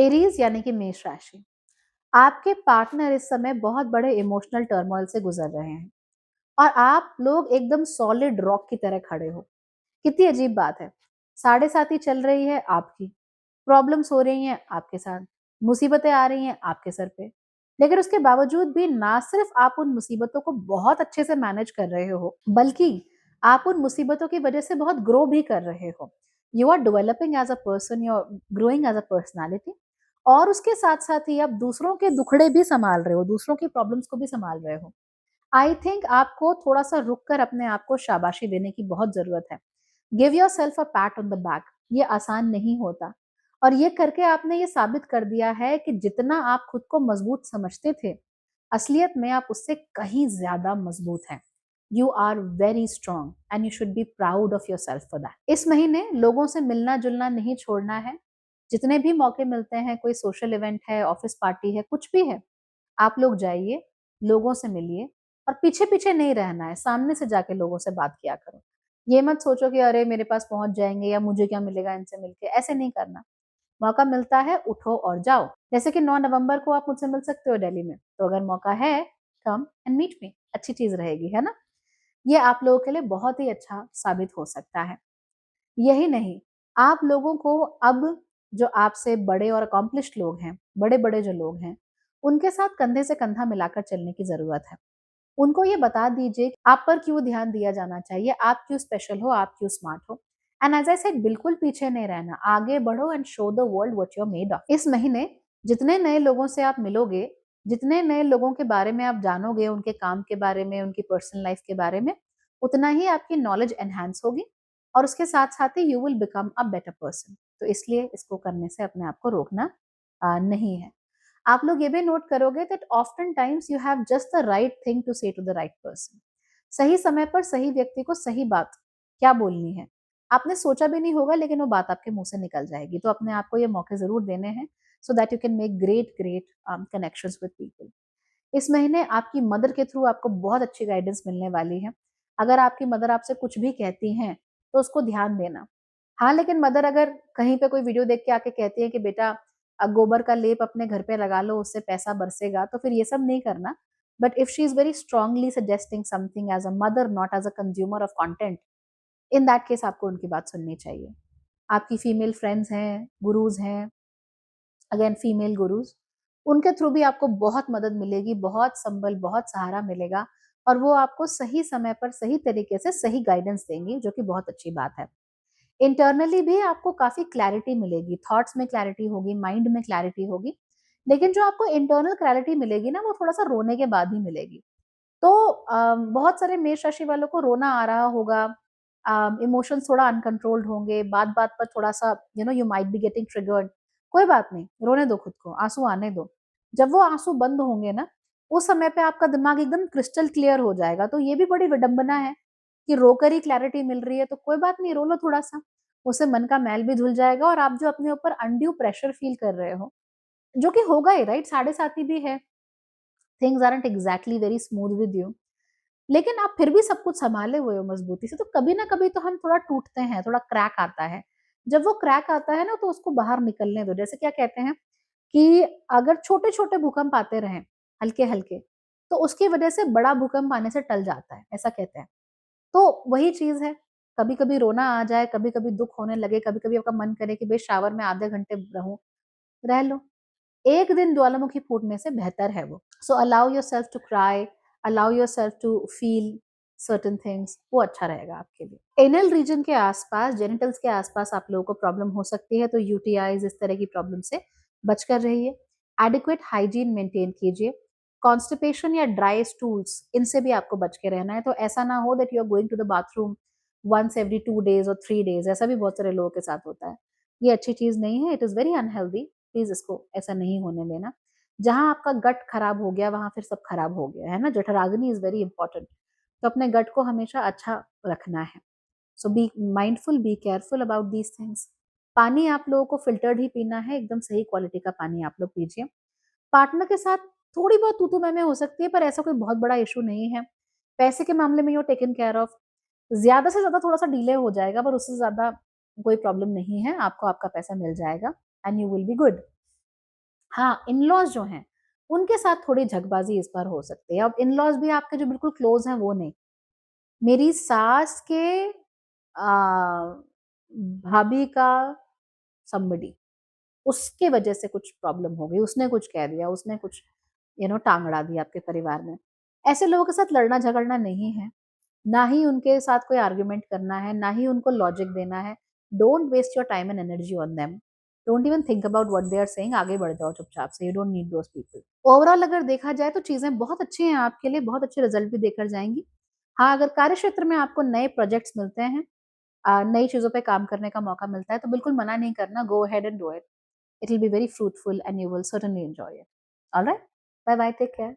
Aries यानी कि मेष राशि, आपके पार्टनर इस समय बहुत बड़े इमोशनल टर्मोइल से गुजर रहे हैं और आप लोग एकदम सॉलिड रॉक की तरह खड़े हो। कितनी अजीब बात है। साढ़े साथी चल रही है आपकी, प्रॉब्लम्स हो रही हैं आपके साथ, मुसीबतें आ रही हैं आपके सर पे, लेकिन उसके बावजूद भी ना सिर्फ आप उन मुसीबतों को बहुत अच्छे से मैनेज कर रहे हो, बल्कि आप उन मुसीबतों की वजह से बहुत ग्रो भी कर रहे हो। You are developing as a person, you are growing as a personality, और उसके साथ साथ ही आप दूसरों के दुखड़े भी संभाल रहे हो, दूसरों की प्रॉब्लम्स को भी संभाल रहे हो। आई थिंक आपको थोड़ा सा रुक कर अपने आप को शाबाशी देने की बहुत जरूरत है। Give your self a PAT on the back. ये आसान नहीं होता, और ये करके आपने ये साबित कर दिया है कि जितना आप खुद को मजबूत समझते थे, असलियत में आप उससे कहीं ज्यादा मजबूत हैं। You are very strong and you should be proud of yourself for that. इस महीने लोगों से मिलना जुलना नहीं छोड़ना है। जितने भी मौके मिलते हैं, कोई सोशल इवेंट है, ऑफिस पार्टी है, कुछ भी है, आप लोग जाइए, लोगों से मिलिए, और पीछे पीछे नहीं रहना है, सामने से जाके लोगों से बात किया करो। ये मत सोचो कि अरे मेरे पास पहुंच जाएंगे या मुझे क्या मिलेगा इनसे मिलके, ऐसे नहीं करना। मौका मिलता है, उठो और जाओ। जैसे कि 9 नवंबर को आप मुझसे मिल सकते हो दिल्ली में, तो अगर मौका है, कम एंड मीट मी, अच्छी चीज रहेगी, है ना। ये आप लोगों के लिए बहुत ही अच्छा साबित हो सकता है। यही नहीं, आप लोगों को अब जो आपसे बड़े और अकॉम्प्लिश्ड लोग हैं, बड़े बड़े जो लोग हैं, उनके साथ कंधे से कंधा मिलाकर चलने की जरूरत है। उनको ये बता दीजिए आप पर क्यों ध्यान दिया जाना चाहिए, आप क्यों स्पेशल हो, आप क्यों स्मार्ट हो। एंड एज आई सेड, बिल्कुल पीछे नहीं रहना, आगे बढ़ो and show the world what you are made of. इस महीने जितने नए लोगों से आप मिलोगे, जितने नए लोगों के बारे में आप जानोगे, उनके काम के बारे में, उनकी पर्सनल लाइफ के बारे में, उतना ही आपकी नॉलेज एनहांस होगी, और उसके साथ साथ ही you will become a better person. तो इसलिए इसको करने से अपने आप को रोकना नहीं है। आप लोग ये भी नोट करोगे that often times you have just the right thing to say to the right person. सही समय पर सही व्यक्ति को सही बात क्या बोलनी है, आपने सोचा भी नहीं होगा, लेकिन वो बात आपके मुंह से निकल जाएगी। तो अपने आप को ये मौके जरूर देने हैं, so that you can make great great connections with people. इस महीने आपकी मदर के थ्रू आपको बहुत अच्छी गाइडेंस मिलने वाली है। अगर आपकी मदर आपसे कुछ भी कहती हैं, तो उसको ध्यान देना। हाँ, लेकिन मदर अगर कहीं पे कोई वीडियो देख के आके कहती है कि बेटा गोबर का लेप अपने घर पे लगा लो, उससे पैसा बरसेगा, तो फिर ये सब नहीं करना। But if she is very strongly suggesting something as a mother, not as a consumer of content, in that case आपको उनकी बात सुननी चाहिए। आपकी फीमेल फ्रेंड्स हैं, गुरुज हैं, अगेन फीमेल गुरुज, उनके थ्रू भी आपको बहुत मदद मिलेगी, बहुत संबल, बहुत सहारा मिलेगा, और वो आपको सही समय पर सही तरीके से सही गाइडेंस देंगी, जो कि बहुत अच्छी बात है। इंटरनली भी आपको काफी क्लैरिटी मिलेगी, थॉट्स में क्लैरिटी होगी, माइंड में क्लैरिटी होगी। लेकिन जो आपको इंटरनल क्लैरिटी मिलेगी ना, वो थोड़ा सा रोने के बाद ही मिलेगी। तो बहुत सारे मेष राशि वालों को रोना आ रहा होगा, इमोशंस थोड़ा अनकंट्रोल्ड होंगे, बात बात पर थोड़ा सा you might be getting triggered. कोई बात नहीं, रोने दो खुद को, आंसू आने दो। जब वो आंसू बंद होंगे ना, उस समय पे आपका दिमाग एकदम क्रिस्टल क्लियर हो जाएगा। तो ये भी बड़ी विडंबना है कि रोकर ही क्लैरिटी मिल रही है, तो कोई बात नहीं, रो लो थोड़ा सा, उससे मन का मैल भी धुल जाएगा, और आप जो अपने ऊपर अनड्यू प्रेशर फील कर रहे हो, जो कि होगा ही, राइट, साढ़े साथी भी है, things aren't exactly very smooth with you, लेकिन आप फिर भी सब कुछ संभाले हुए हो मजबूती से। तो कभी ना कभी तो हम थोड़ा टूटते हैं, थोड़ा क्रैक आता है। जब वो क्रैक आता है ना, तो उसको बाहर निकलने दो। जैसे क्या कहते हैं कि अगर छोटे छोटे भूकंप आते रहें, हल्के हल्के, तो उसकी वजह से बड़ा भूकंप आने से टल जाता है, ऐसा कहते हैं। तो वही चीज है, कभी कभी रोना आ जाए, कभी कभी दुख होने लगे, कभी कभी आपका मन करे कि भाई शावर में आधे घंटे रहूं, रह लो। एक दिन ज्वालामुखी फूटने से बेहतर है वो। So allow yourself to cry, allow yourself to feel certain things, वो अच्छा रहेगा आपके लिए। एनल रीजन के आसपास, जेनिटल्स के आसपास आप लोगों को प्रॉब्लम हो सकती है, तो यूटीआईज, इस तरह की प्रॉब्लम से बचकर रहिए। एडिक्वेट हाइजीन मेंटेन कीजिए। कॉन्स्टिपेशन या ड्राई स्टूल्स, इनसे भी आपको बच के रहना है। तो ऐसा ना हो that you are going to the bathroom once every 2 days और 3 days, ऐसा भी बहुत सारे लोगों के साथ होता है। ये अच्छी चीज नहीं है, it is very unhealthy. Please इसको ऐसा नहीं होने देना। जहां आपका गट खराब हो गया, वहां फिर सब खराब हो गया, है ना। जठराग्नि इज वेरी इंपॉर्टेंट। तो अपने गट को हमेशा अच्छा रखना है। So be mindful, be careful about these things. पानी आप लोगों को फिल्टर्ड ही पीना है, एकदम सही क्वालिटी का पानी आप लोग पीजिए। पार्टनर के साथ थोड़ी बहुत तू तू मैं हो सकती है, पर ऐसा कोई बहुत बड़ा इशू नहीं है। पैसे के मामले में यू टेकन केयर ऑफ। ज्यादा से ज्यादा थोड़ा सा डिले हो जाएगा, पर उससे ज्यादा कोई प्रॉब्लम नहीं है, आपको आपका पैसा मिल जाएगा and you will be good. हाँ, इन-लॉज़ जो हैं, उनके साथ थोड़ी झगबाज़ी इस बार हो सकती है। अब इन-लॉज़ भी आपके जो बिल्कुल क्लोज़ हैं वो नहीं। मेरी सास के भाभी का समबडी, उसके वजह से कुछ प्रॉब्लम हो गई, उसने कुछ कह दिया, उसने कुछ टाँग अड़ा दी आपके परिवार में। ऐसे लोगों के साथ लड़ना-झगड़ना नहीं है, ना ही उनके साथ कोई आर्गुमेंट करना है, ना ही उनको लॉजिक देना है। Don't waste your time and energy on them. Don't even think about what they are saying, आगे बढ़ जाओ चुपचाप से, you don't need those people. Overall अगर देखा जाए तो चीज़ें बहुत अच्छी हैं आपके लिए, बहुत अच्छे रिज़ल्ट भी देकर जाएँगी। हाँ, अगर कार्यक्षेत्र में आपको नए प्रोजेक्ट्स मिलते हैं, नई चीज़ों पे काम करने का मौका मिलता है, तो बिल्कुल मना नहीं करना, go ahead and do it. It will be very fruitful and you will certainly enjoy it. All right? Bye bye. Take care.